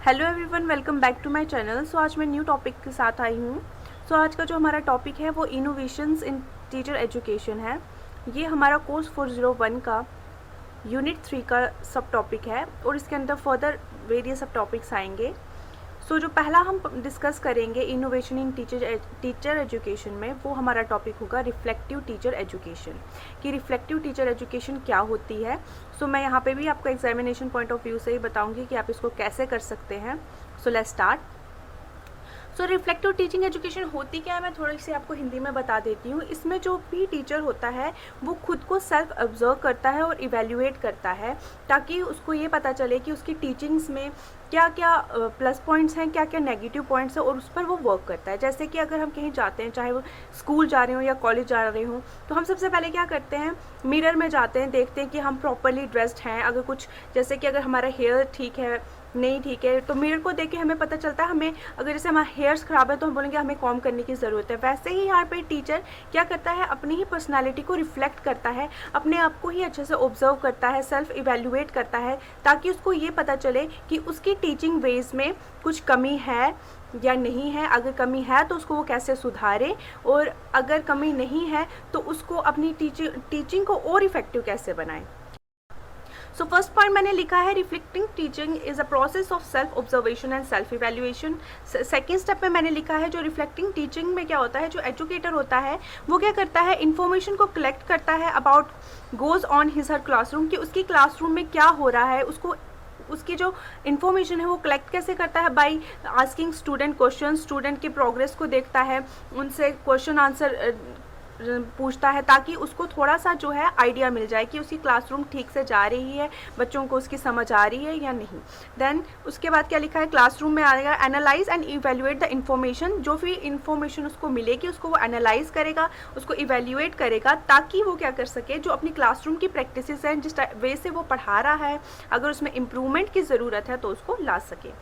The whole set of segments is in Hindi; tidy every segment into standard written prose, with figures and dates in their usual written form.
Hello everyone, welcome back to my channel. आज मैं न्यू टॉपिक के साथ आई हूँ। आज का जो हमारा टॉपिक है वो इनोवेशंस इन टीचर एजुकेशन है। ये हमारा कोर्स 401 का यूनिट 3 का सब टॉपिक है और इसके अंदर फर्दर वेरियस सब टॉपिक्स आएंगे। जो पहला हम डिस्कस करेंगे इनोवेशन इन टीचर एजुकेशन में, वो हमारा टॉपिक होगा रिफ्लेक्टिव टीचर एजुकेशन, कि रिफ्लेक्टिव टीचर एजुकेशन क्या होती है। मैं यहाँ पे भी आपको एग्जामिनेशन पॉइंट ऑफ व्यू से ही बताऊंगी कि आप इसको कैसे कर सकते हैं। Let's start. Reflective teaching education होती क्या है, मैं थोड़ी सी आपको हिंदी में बता देती हूँ। इसमें जो भी टीचर होता है वो खुद को सेल्फ ऑब्जर्व करता है और इवेल्युएट करता है, ताकि उसको ये पता चले कि उसकी टीचिंग्स में क्या क्या प्लस पॉइंट्स हैं, क्या क्या नेगेटिव पॉइंट्स हैं, और उस पर वो वर्क करता है। जैसे कि अगर हम कहीं जाते हैं, चाहे वो स्कूल जा रहे हो या कॉलेज जा रहे हो, तो हम सबसे पहले क्या करते हैं, मिरर में जाते हैं, देखते हैं कि हम प्रॉपरली ड्रेस्ड हैं। अगर कुछ जैसे कि अगर हमारा हेयर ठीक है नहीं ठीक है, तो मिरर को देख के हमें पता चलता है। हमें अगर जैसे हमारा हेयर्स ख़राब है तो हम बोलेंगे हमें कॉम करने की ज़रूरत है। वैसे ही यहाँ पे टीचर क्या करता है, अपनी ही पर्सनालिटी को रिफ्लेक्ट करता है, अपने आप को ही अच्छे से ऑब्जर्व करता है, सेल्फ इवेल्युएट करता है, ताकि उसको ये पता चले कि उसकी टीचिंग वेज में कुछ कमी है या नहीं है। अगर कमी है तो उसको वो कैसे सुधारे, और अगर कमी नहीं है तो उसको अपनी टीचिंग को और इफ़ेक्टिव कैसे बनाए। फर्स्ट पॉइंट मैंने लिखा है, reflecting teaching is a process of self observation and self evaluation. Second step में मैंने लिखा है, जो रिफ्लेक्टिंग टीचिंग में क्या होता है, जो एजुकेटर होता है वो क्या करता है, इन्फॉर्मेशन को कलेक्ट करता है about goes on his her classroom, कि उसकी क्लासरूम में क्या हो रहा है, उसको उसकी जो इन्फॉर्मेशन है वो कलेक्ट कैसे करता है, by asking student question. Student के प्रोग्रेस को देखता है, उनसे क्वेश्चन आंसर पूछता है, ताकि उसको थोड़ा सा जो है आइडिया मिल जाए कि उसकी क्लासरूम ठीक से जा रही है, बच्चों को उसकी समझ आ रही है या नहीं। देन उसके बाद क्या लिखा है, क्लासरूम में आएगा, analyse and evaluate the information. जो भी इन्फॉर्मेशन उसको मिलेगी उसको वो एनालाइज करेगा, उसको इवेल्युएट करेगा, ताकि वो क्या कर सके, जो अपनी क्लासरूम की प्रैक्टिसेस हैं, जिस वे से वो पढ़ा रहा है, अगर उसमें इम्प्रूवमेंट की ज़रूरत है तो उसको ला सके।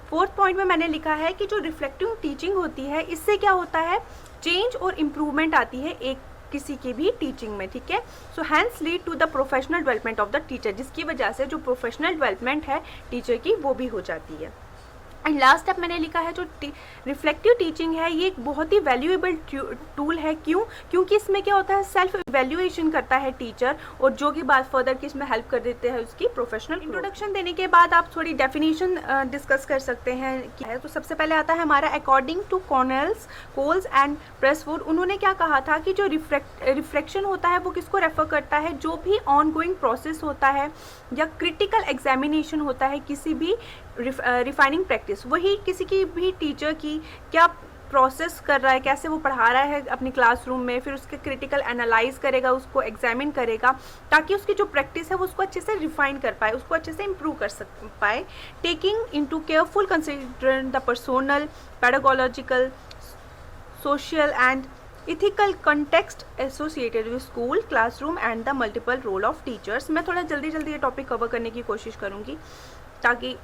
फोर्थ पॉइंट में मैंने लिखा है कि जो रिफ्लेक्टिव टीचिंग होती है, इससे क्या होता है, चेंज और इम्प्रूवमेंट आती है एक किसी की भी टीचिंग में, ठीक है। Hence lead to the professional development of the teacher, जिसकी वजह से जो प्रोफेशनल डेवलपमेंट है टीचर की वो भी हो जाती है। एंड लास्ट स्टेप मैंने लिखा है, जो रिफ्लेक्टिव टीचिंग है ये एक बहुत ही वैल्यूएबल टूल है। क्योंकि इसमें क्या होता है, सेल्फ इवेल्युएशन करता है टीचर, और जो कि बात फर्दर की इसमें हेल्प कर देते हैं उसकी प्रोफेशनल। इंट्रोडक्शन देने के बाद आप थोड़ी डेफिनेशन डिस्कस कर सकते हैं क्या है। तो सबसे पहले आता है हमारा, अकॉर्डिंग टू कोल्स एंड प्रेसवुड, उन्होंने क्या कहा था कि जो रिफ्लेक्शन होता है वो किसको रेफर करता है, जो भी ऑन गोइंग प्रोसेस होता है या क्रिटिकल एग्जामिनेशन होता है किसी भी रिफाइनिंग प्रैक्टिस, वही किसी की भी टीचर की क्या प्रोसेस कर रहा है, कैसे वो पढ़ा रहा है अपनी क्लासरूम में, फिर उसके क्रिटिकल एनालाइज करेगा, उसको एग्जामिन करेगा, ताकि उसकी जो प्रैक्टिस है वो उसको अच्छे से रिफाइन कर पाए, उसको अच्छे से इम्प्रूव कर पाए। Taking into careful consideration the personal, पेडागोलॉजिकल, social and ethical context associated with school, classroom and the multiple role of teachers। मैं थोड़ा जल्दी ये टॉपिक कवर करने की कोशिश करूँगी ताकि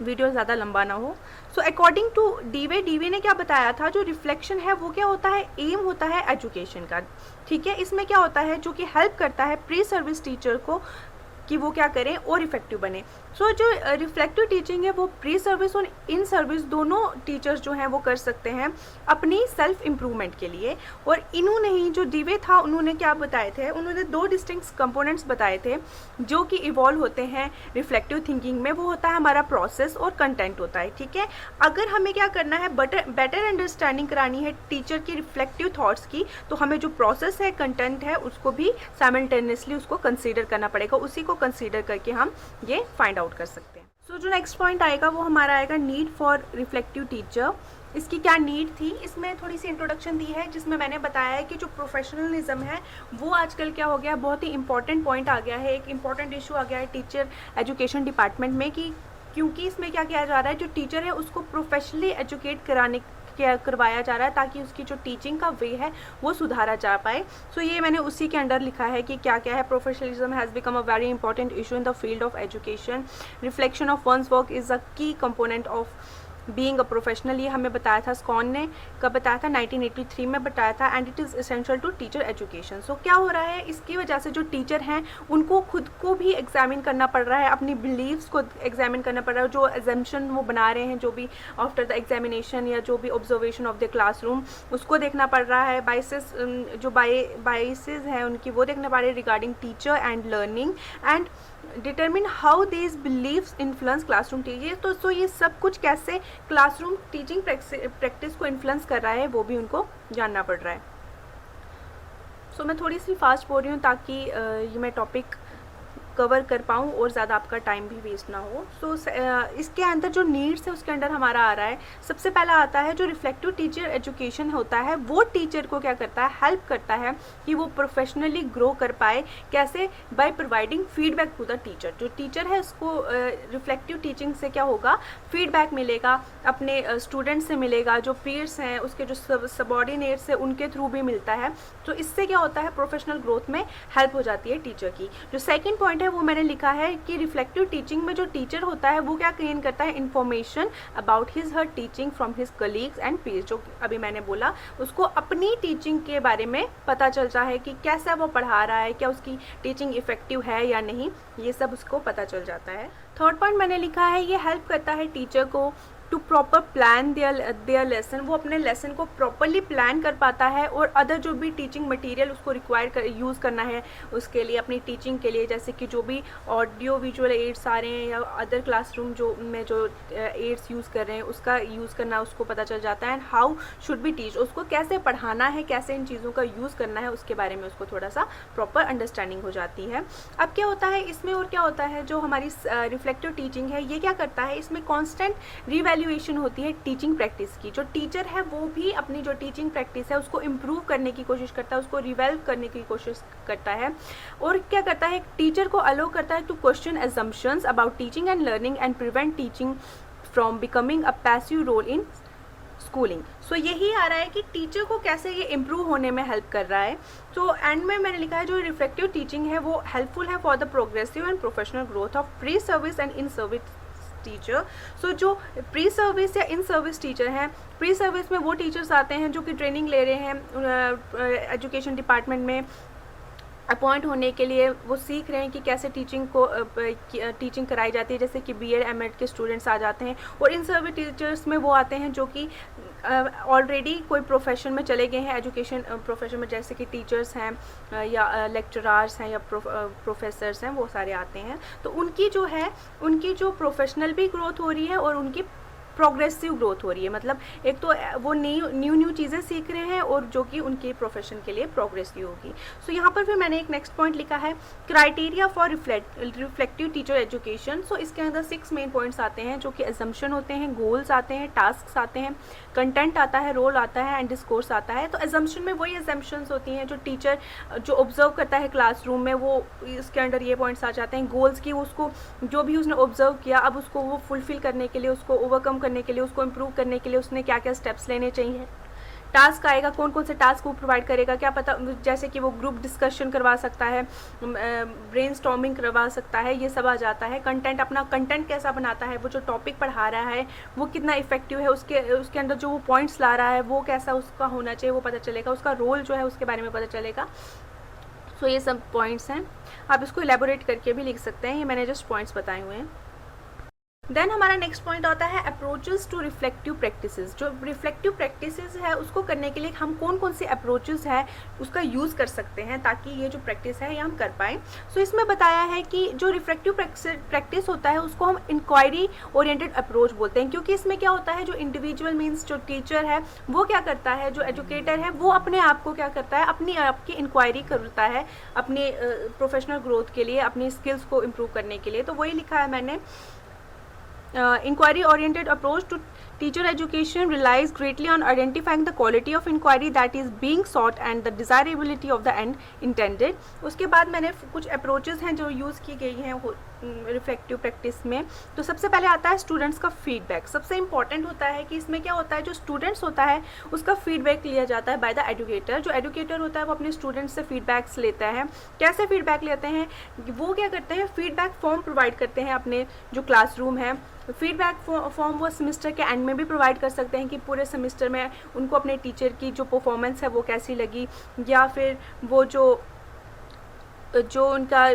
वीडियो ज़्यादा लंबा ना हो। अकॉर्डिंग टू डीवे ने क्या बताया था, जो रिफ्लेक्शन है वो क्या होता है, एम होता है एजुकेशन का, ठीक है। इसमें क्या होता है, जो कि हेल्प करता है प्री सर्विस टीचर को कि वो क्या करें और इफेक्टिव बने। जो रिफ्लेक्टिव टीचिंग है वो प्री सर्विस और इन सर्विस दोनों टीचर्स जो हैं वो कर सकते हैं अपनी सेल्फ इम्प्रूवमेंट के लिए। और इन्होंने ही, जो डीवे था, उन्होंने क्या बताए थे, उन्होंने दो डिस्टिंक्ट कंपोनेंट्स बताए थे जो कि इवॉल्व होते हैं रिफ्लेक्टिव थिंकिंग में। वो होता है हमारा प्रोसेस और कंटेंट होता है, ठीक है। अगर हमें क्या करना है, बेटर अंडरस्टैंडिंग करानी है टीचर की रिफ्लेक्टिव थॉट्स की, तो हमें जो प्रोसेस है, कंटेंट है, उसको भी साइमल्टेनियसली उसको कंसीडर करना पड़ेगा। उसी को कंसीडर करके हम ये फाइंड आउट कर सकते हैं। जो नेक्स्ट पॉइंट आएगा वो हमारा आएगा, नीड फॉर रिफ्लेक्टिव टीचर। इसकी क्या नीड थी, इसमें थोड़ी सी इंट्रोडक्शन दी है, जिसमें मैंने बताया है कि जो प्रोफेशनलिज्म है वो आजकल क्या हो गया, बहुत ही इंपॉर्टेंट पॉइंट आ गया है, एक इंपॉर्टेंट इशू आ गया है टीचर एजुकेशन डिपार्टमेंट में, कि क्योंकि इसमें क्या किया जा रहा है, जो टीचर है उसको प्रोफेशनली एजुकेट करवाया जा रहा है, ताकि उसकी जो टीचिंग का वे है वो सुधारा जा पाए। ये मैंने उसी के अंडर लिखा है कि क्या क्या है। Professionalism has become a very important issue in the field of education. Reflection of one's work is a key component of being a professional, ये हमें बताया था स्कॉन ने, कब बताया था, 1983 में बताया था। And it is essential to teacher education. So क्या हो रहा है, इसकी वजह से जो टीचर हैं उनको खुद को भी एग्जामिन करना पड़ रहा है, अपनी बिलीव्स को एग्जामिन करना पड़ रहा है, जो एजम्पशन वो बना रहे हैं, जो भी आफ्टर द एग्जामिनेशन या जो भी ऑब्जर्वेशन ऑफ द क्लासरूम, उसको देखना पड़ रहा है। बाइसेस, जो बाइसेस हैं उनकी, वो देखना पड़ रही है regarding teacher and learning, and determine how these beliefs influence classroom teacher. तो ये सब कुछ कैसे क्लासरूम टीचिंग प्रैक्टिस को इन्फ्लुएंस कर रहा है वो भी उनको जानना पड़ रहा है। सो मैं थोड़ी सी फास्ट बोल रही हूँ ताकि ये मैं टॉपिक कवर कर पाऊँ और ज़्यादा आपका टाइम भी वेस्ट ना हो। सो इसके अंदर जो नीड्स है उसके अंदर हमारा आ रहा है, सबसे पहला आता है जो रिफ्लेक्टिव टीचर एजुकेशन होता है, वो टीचर को क्या करता है, हेल्प करता है कि वो प्रोफेशनली ग्रो कर पाए। कैसे? By providing feedback to the teacher. जो टीचर है उसको रिफ्लेक्टिव टीचिंग से क्या होगा, फीडबैक मिलेगा, अपने स्टूडेंट से मिलेगा, जो पीयर्स हैं उसके जो सबॉर्डिनेट्स हैं उनके थ्रू भी मिलता है। तो इससे क्या होता है, प्रोफेशनल ग्रोथ में हेल्प हो जाती है टीचर की। जो सेकेंड पॉइंट है वो मैंने लिखा है कि रिफ्लेक्टिव टीचिंग में जो टीचर होता है वो क्या गेन करता है, information about his her teaching from his colleagues and peers. जो अभी मैंने बोला, उसको अपनी टीचिंग के बारे में पता चलता है कि कैसा वो पढ़ा रहा है, क्या उसकी टीचिंग इफेक्टिव है या नहीं, ये सब उसको पता चल जाता है। थर्ड पॉइंट मैंने लिखा है, ये हेल्प करता है टीचर को to proper plan their lesson. वो अपने लेसन को प्रॉपरली प्लान कर पाता है, और अदर जो भी टीचिंग मटेरियल उसको यूज़ करना है उसके लिए, अपनी टीचिंग के लिए, जैसे कि जो भी ऑडियो विजुअल एड्स आ रहे हैं या अदर क्लासरूम जो एड्स यूज़ कर रहे हैं उसका यूज़ करना उसको पता चल जाता है। And how should be teach, उसको कैसे पढ़ाना है, कैसे इन चीज़ों का यूज़ करना है, उसके बारे में उसको थोड़ा सा प्रॉपर अंडरस्टैंडिंग हो जाती है। अब क्या होता है इसमें, और क्या होता है, जो हमारी रिफ्लेक्टिव टीचिंग है ये क्या करता है, इसमें कॉन्स्टेंट रिवैल्यूएशन होती है टीचिंग प्रैक्टिस की। जो टीचर है वो भी अपनी जो टीचिंग प्रैक्टिस है उसको इम्प्रूव करने की कोशिश करता है, उसको रिवेल्व करने की कोशिश करता है। और क्या करता है, टीचर को अलो करता है to question assumptions about teaching and learning and prevent teaching from becoming a passive role in schooling. So यही आ रहा है कि टीचर को कैसे ये इम्प्रूव होने में हेल्प कर रहा है। तो एंड में मैंने लिखा है जो रिफ्लेक्टिव टीचिंग है वो हेल्पफुल है for the progressive and professional growth of pre service and in service teacher. So जो प्री सर्विस या इन सर्विस टीचर हैं, प्री सर्विस में वो टीचर्स आते हैं जो कि ट्रेनिंग ले रहे हैं एजुकेशन डिपार्टमेंट में अपॉइंट होने के लिए, वो सीख रहे हैं कि कैसे टीचिंग कराई जाती है, जैसे कि बीएड एमएड के स्टूडेंट्स आ जाते हैं। और इन सर्विस टीचर्स में वो आते हैं जो कि ऑलरेडी कोई प्रोफेशन में चले गए हैं, एजुकेशन प्रोफेशन में, जैसे कि टीचर्स हैं या लेक्चरार्स हैं या प्रोफेसर्स हैं, वो सारे आते हैं। तो उनकी जो प्रोफेशनल भी ग्रोथ हो रही है और उनकी प्रोग्रेसिव ग्रोथ हो रही है। मतलब एक तो वो न्यू चीज़ें सीख रहे हैं और जो कि उनके प्रोफेशन के लिए प्रोग्रेसिव होगी। सो यहाँ पर फिर मैंने एक नेक्स्ट पॉइंट लिखा है, criteria for reflective teacher education. So इसके अंदर 6 मेन पॉइंट्स आते हैं जो कि एजम्पशन होते हैं, गोल्स आते हैं, टास्क आते हैं, कंटेंट आता है, रोल आता है एंड डिस्कोर्स आता है। तो एजम्पशन में वही एजम्पशंस होती हैं जो टीचर जो ऑब्जर्व करता है क्लासरूम में, वो इसके अंडर ये पॉइंट्स आ जाते हैं। गोल्स की उसको जो भी उसने ऑब्जर्व किया, अब उसको वो फुलफिल करने के लिए, उसको ओवरकम करने के लिए, उसको इम्प्रूव करने के लिए उसने क्या क्या स्टेप्स लेने चाहिए। टास्क आएगा, कौन कौन से टास्क वो प्रोवाइड करेगा, क्या पता, जैसे कि वो ग्रुप डिस्कशन करवा सकता है, ब्रेनस्टॉर्मिंग करवा सकता है, ये सब आ जाता है। कंटेंट, अपना कंटेंट कैसा बनाता है, वो जो टॉपिक पढ़ा रहा है वो कितना इफेक्टिव है, उसके अंदर जो वो पॉइंट्स ला रहा है वो कैसा उसका होना चाहिए वो पता चलेगा, उसका रोल जो है उसके बारे में पता चलेगा। सो ये सब पॉइंट्स हैं, आप इसको एलेबोरेट करके भी लिख सकते हैं, ये मैंने जस्ट पॉइंट्स बताए हुए हैं। देन हमारा नेक्स्ट पॉइंट आता है अप्रोचेस टू रिफ्लेक्टिव प्रैक्टिसेस। जो रिफ्लेक्टिव प्रैक्टिसेस है उसको करने के लिए हम कौन कौन से अप्रोचेस है उसका यूज़ कर सकते हैं ताकि ये जो प्रैक्टिस है ये हम कर पाएँ। सो इसमें बताया है कि जो रिफ्लेक्टिव प्रैक्टिस होता है उसको हम इंक्वायरी ओरिएंटेड अप्रोच बोलते हैं, क्योंकि इसमें क्या होता है, जो इंडिविजुअल मीन्स जो टीचर है वो क्या करता है, जो एजुकेटर है वो अपने आप को क्या करता है, अपनी आपकी इंक्वायरी करता है अपने प्रोफेशनल ग्रोथ के लिए, अपनी स्किल्स को इम्प्रूव करने के लिए। तो वही लिखा है मैंने, inquiry oriented approach to teacher education relies greatly on identifying the quality of inquiry that is being sought and the desirability of the end intended। उसके बाद मैंने कुछ अप्रोचेस हैं जो यूज़ की गई हैं रिफ्लेक्टिव प्रैक्टिस में। तो सबसे पहले आता है स्टूडेंट्स का फीडबैक। सबसे इंपॉर्टेंट होता है कि इसमें क्या होता है, जो स्टूडेंट्स होता है उसका फीडबैक लिया जाता है बाय द एजुकेटर। जो एजुकेटर होता है वो अपने स्टूडेंट्स से फीडबैक्स लेता है। कैसे फीडबैक लेते हैं, वो क्या करते हैं, फीडबैक फॉर्म प्रोवाइड करते हैं अपने जो क्लासरूम है फीडबैक फॉर्म वो सेमेस्टर के एंड में भी प्रोवाइड कर सकते हैं कि पूरे सेमेस्टर में उनको अपने टीचर की जो परफॉर्मेंस है वो कैसी लगी, या फिर वो जो उनका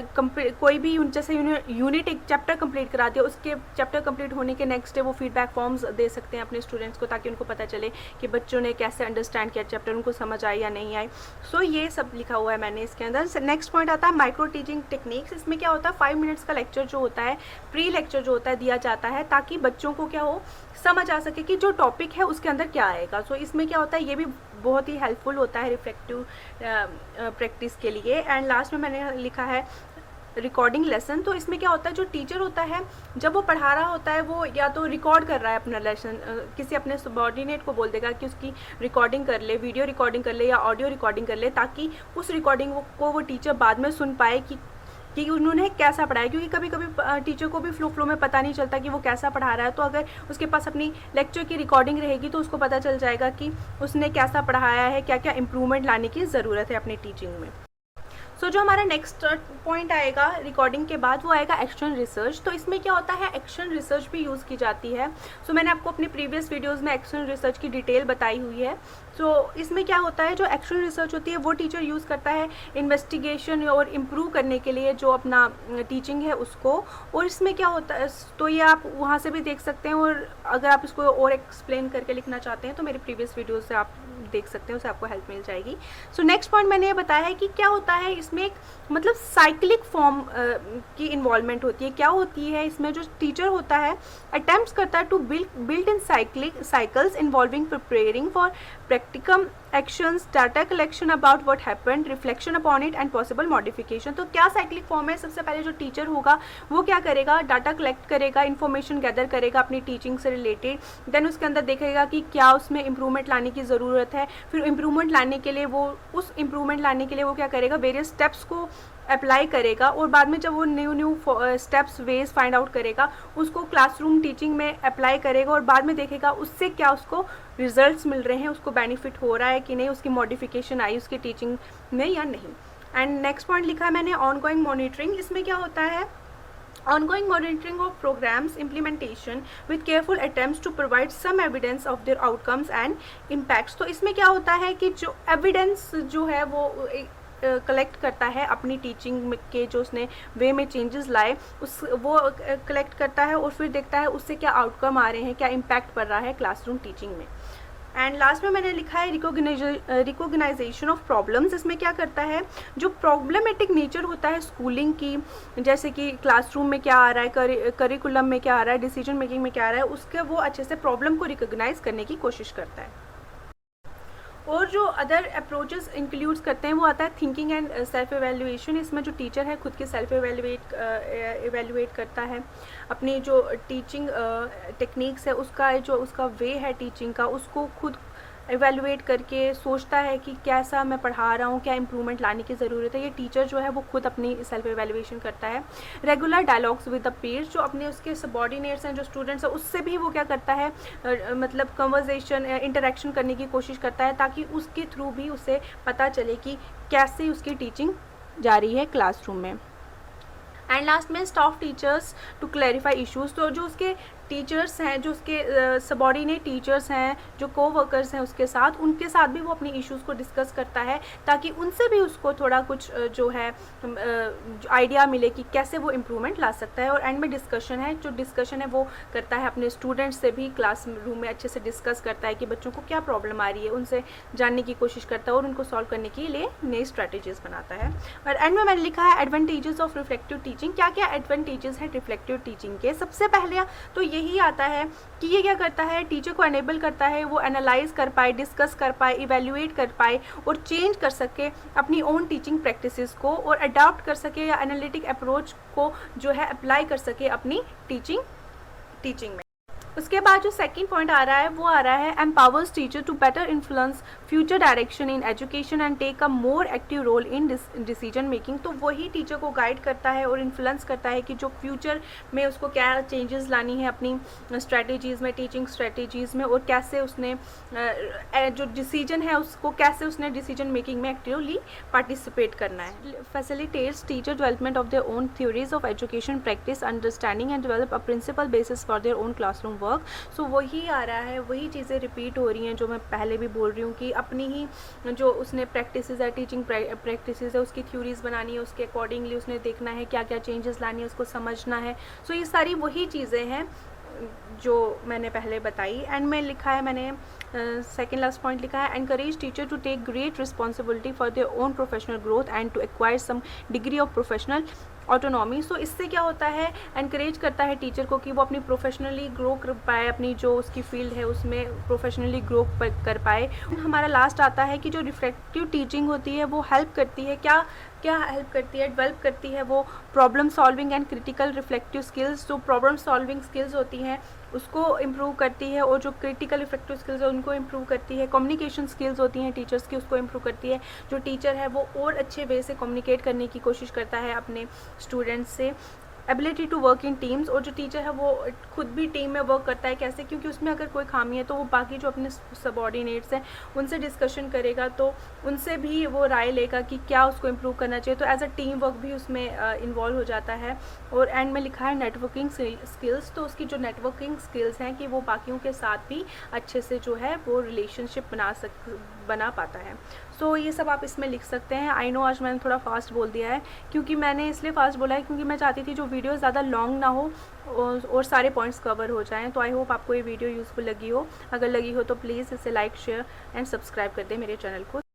कोई भी जैसे यूनिट एक चैप्टर कंप्लीट करा दिया, उसके चैप्टर कंप्लीट होने के नेक्स्ट डे वो फीडबैक फॉर्म्स दे सकते हैं अपने स्टूडेंट्स को, ताकि उनको पता चले कि बच्चों ने कैसे अंडरस्टैंड किया चैप्टर, उनको समझ आई या नहीं आई। सो ये सब लिखा हुआ है मैंने इसके अंदर। नेक्स्ट पॉइंट आता है माइक्रो टीचिंग टेक्निक्स। इसमें क्या होता है 5 मिनट्स का लेक्चर जो होता है, प्री लेक्चर जो होता है दिया जाता है, ताकि बच्चों को क्या हो, समझ आ सके कि जो टॉपिक है उसके अंदर क्या आएगा। सो इसमें क्या होता है, ये भी बहुत ही हेल्पफुल होता है रिफ्लेक्टिव प्रैक्टिस के लिए। एंड लास्ट में मैंने लिखा है रिकॉर्डिंग लेसन। तो इसमें क्या होता है, जो टीचर होता है जब वो पढ़ा रहा होता है, वो या तो रिकॉर्ड कर रहा है अपना लेसन, किसी अपने सबऑर्डिनेट को बोल देगा कि उसकी रिकॉर्डिंग कर ले, वीडियो रिकॉर्डिंग कर ले या ऑडियो रिकॉर्डिंग कर ले, ताकि उस रिकॉर्डिंग को वो टीचर बाद में सुन पाए कि उन्होंने कैसा पढ़ाया। क्योंकि कभी कभी टीचर को भी फ्लो में पता नहीं चलता कि वो कैसा पढ़ा रहा है। तो अगर उसके पास अपनी लेक्चर की रिकॉर्डिंग रहेगी तो उसको पता चल जाएगा कि उसने कैसा पढ़ाया है, क्या क्या इम्प्रूवमेंट लाने की ज़रूरत है अपनी टीचिंग में। सो जो हमारा नेक्स्ट पॉइंट आएगा रिकॉर्डिंग के बाद, वो आएगा एक्शन रिसर्च। तो इसमें क्या होता है, एक्शन रिसर्च भी यूज़ की जाती है। सो मैंने आपको अपनी प्रीवियस वीडियोस में एक्शन रिसर्च की डिटेल बताई हुई है। सो इसमें क्या होता है, जो एक्शन रिसर्च होती है वो टीचर यूज़ करता है इन्वेस्टिगेशन और इम्प्रूव करने के लिए जो अपना टीचिंग है उसको। और इसमें क्या होता है, तो ये आप वहाँ से भी देख सकते हैं, और अगर आप इसको और एक्सप्लेन करके लिखना चाहते हैं तो मेरे प्रीवियस वीडियो से आप देख सकते हैं, उससे आपको हेल्प मिल जाएगी। सो नेक्स्ट पॉइंट मैंने ये बताया है कि क्या होता है इसमें एक मतलब साइक्लिक फॉर्म की इन्वॉल्वमेंट होती है। क्या होती है इसमें, जो टीचर होता है अटेम्प्ट्स करता है to build in cycles involving preparing for practicum actions, data collection about what happened, reflection upon it and possible modification. तो क्या साइक्लिक फॉर्म है, सबसे पहले जो टीचर होगा वो क्या करेगा, डाटा कलेक्ट करेगा, इन्फॉर्मेशन गैदर करेगा अपनी टीचिंग से रिलेटेड, देन उसके अंदर देखेगा कि क्या उसमें इम्प्रूवमेंट लाने की ज़रूरत है। फिर इम्प्रूवमेंट लाने के लिए वो क्या करेगा, वेरियस स्टेप्स को अप्लाई करेगा, और बाद में जब वो new steps ways find out करेगा, उसको क्लासरूम टीचिंग में अप्लाई करेगा, और बाद में देखेगा उससे क्या उसको रिजल्ट्स मिल रहे हैं, उसको बेनिफिट हो रहा है कि नहीं, उसकी मॉडिफिकेशन आई उसकी टीचिंग में या नहीं। एंड नेक्स्ट पॉइंट लिखा है मैंने ऑनगोइंग मॉनिटरिंग। इसमें क्या होता है, ongoing monitoring of programs implementation with careful attempts to provide some evidence of their outcomes and impacts। तो इसमें क्या होता है कि जो एविडेंस जो है वो कलेक्ट करता है अपनी टीचिंग के, जो उसने वे में चेंजेस लाए उस वो कलेक्ट करता है, और फिर देखता है उससे क्या आउटकम आ रहे हैं, क्या इम्पैक्ट पड़ रहा है क्लासरूम टीचिंग में। एंड लास्ट में मैंने लिखा है रिकॉग्नाइजेशन ऑफ प्रॉब्लम्स। इसमें क्या करता है, जो प्रॉब्लमेटिक नेचर होता है स्कूलिंग की, जैसे कि क्लासरूम में क्या आ रहा है, करिकुलम में क्या आ रहा है, डिसीजन मेकिंग में क्या आ रहा है, उसके वो अच्छे से प्रॉब्लम को रिकॉग्नाइज करने की कोशिश करता है। और जो अदर अप्रोचेस इंक्लूड्स करते हैं वो आता है थिंकिंग एंड सेल्फ एवेल्युएशन। इसमें जो टीचर है खुद के सेल्फ एवेल्युएट करता है, अपनी जो टीचिंग टेक्निक्स है उसका वे है टीचिंग का, उसको खुद एवेल्युएट करके सोचता है कि कैसा मैं पढ़ा रहा हूँ, क्या इंप्रूवमेंट लाने की ज़रूरत है। ये टीचर जो है वो खुद अपनी सेल्फ एवेल्युएशन करता है। Regular dialogues with the peers, जो अपने उसके सबऑर्डिनेट्स हैं, जो स्टूडेंट्स हैं, उससे भी वो क्या करता है, मतलब कन्वर्सेशन इंटरेक्शन करने की कोशिश करता है, ताकि उसके थ्रू भी उसे पता चले कि कैसे उसकी टीचिंग जारी है क्लासरूम में। एंड लास्ट में staff teachers to clarify issues. तो जो उसके टीचर्स हैं, जो उसके सबऑर्डिनेट टीचर्स हैं, जो कोवर्कर्स हैं उसके साथ, उनके साथ भी वो अपनी इश्यूज़ को डिस्कस करता है, ताकि उनसे भी उसको थोड़ा कुछ जो है आइडिया मिले कि कैसे वो इम्प्रूवमेंट ला सकता है। और एंड में डिस्कशन है, जो डिस्कशन है वो करता है अपने स्टूडेंट्स से भी, क्लास रूम में अच्छे से डिस्कस करता है कि बच्चों को क्या प्रॉब्लम आ रही है, उनसे जानने की कोशिश करता है और उनको सॉल्व करने के लिए नई स्ट्रैटेजीज बनाता है। और एंड में मैंने लिखा है एडवांटेजेस ऑफ रिफ्लेक्टिव टीचिंग। क्या क्या एडवांटेजेस हैं रिफ्लेक्टिव टीचिंग के। सबसे पहले तो यही आता है कि ये क्या करता है, टीचर को एनेबल करता है वो एनालाइज कर पाए, डिस्कस कर पाए, इवेल्युएट कर पाए और चेंज कर सके अपनी ओन टीचिंग प्रैक्टिसेस को, और अडॉप्ट कर सके या एनालिटिक अप्रोच को जो है अप्लाई कर सके अपनी टीचिंग में। उसके बाद जो सेकंड पॉइंट आ रहा है वो आ रहा है empowers teacher to better influence future direction in education and take a more active role in decision making. तो वही टीचर को गाइड करता है और इन्फ्लुएंस करता है कि जो फ्यूचर में उसको क्या चेंजेस लानी है अपनी स्ट्रेटजीज़ में, टीचिंग स्ट्रेटजीज़ में, और कैसे उसने जो डिसीजन है उसको कैसे उसने डिसीजन मेकिंग में एक्टिवली पार्टिसिपेट करना है। Facilitates teacher development of their own theories of education practice understanding and develop a principle basis for their own classroom work. So वही आ रहा है, वही चीज़ें रिपीट हो रही हैं जो मैं पहले भी बोल रही हूँ कि अपनी ही जो उसने प्रैक्टिस है, टीचिंग प्रैक्टिस है, उसकी थ्योरीज बनानी है, उसके अकॉर्डिंगली उसने देखना है क्या क्या चेंजेस लानी है, उसको समझना है। सो ये सारी वही चीज़ें हैं जो मैंने पहले बताई। एंड में लिखा है मैंने सेकेंड लास्ट पॉइंट लिखा है encourage teacher to take great responsibility for their own professional growth and to acquire some degree of professional autonomy. So इससे क्या होता है, एनकरेज करता है टीचर को कि वो अपनी प्रोफेशनली ग्रो कर पाए, अपनी जो उसकी फील्ड है उसमें प्रोफेशनली ग्रो कर पाए। हमारा लास्ट आता है कि जो रिफ्लेक्टिव टीचिंग होती है वो हेल्प करती है, क्या क्या हेल्प करती है, डेवलप करती है वो problem solving and critical reflective skills. जो प्रॉब्लम सॉल्विंग स्किल्स होती हैं उसको इम्प्रूव करती है, और जो क्रिटिकल रिफ्लेक्टिव स्किल्स है उनको इम्प्रूव करती है। कम्युनिकेशन स्किल्स होती हैं टीचर्स की, उसको इम्प्रूव करती है। जो टीचर है वो और अच्छे वे से कम्युनिकेट करने की कोशिश करता है अपने स्टूडेंट्स से। Ability to work in teams, और जो टीचर है वो खुद भी टीम में वर्क करता है। कैसे, क्योंकि उसमें अगर कोई खामी है तो वो बाकी जो अपने सबॉर्डिनेट्स हैं उनसे डिस्कशन करेगा, तो उनसे भी वो राय लेगा कि क्या उसको इम्प्रूव करना चाहिए। तो एज अ टीम वर्क भी उसमें इन्वॉल्व हो जाता है। और एंड में लिखा है नेटवर्किंग स्किल्स, तो उसकी जो नेटवर्किंग स्किल्स हैं कि वो बाकियों के साथ भी अच्छे से जो है वो रिलेशनशिप बना पाता है। सो ये सब आप इसमें लिख सकते हैं। आई नो आज मैंने थोड़ा फास्ट बोल दिया है, क्योंकि मैंने इसलिए फास्ट बोला है क्योंकि मैं चाहती थी जो वीडियो ज़्यादा लॉन्ग ना हो और सारे पॉइंट्स कवर हो जाएं। तो आई होप आपको ये वीडियो यूज़फुल लगी हो। अगर लगी हो तो प्लीज़ इसे लाइक, शेयर एंड सब्सक्राइब कर दें मेरे चैनल को।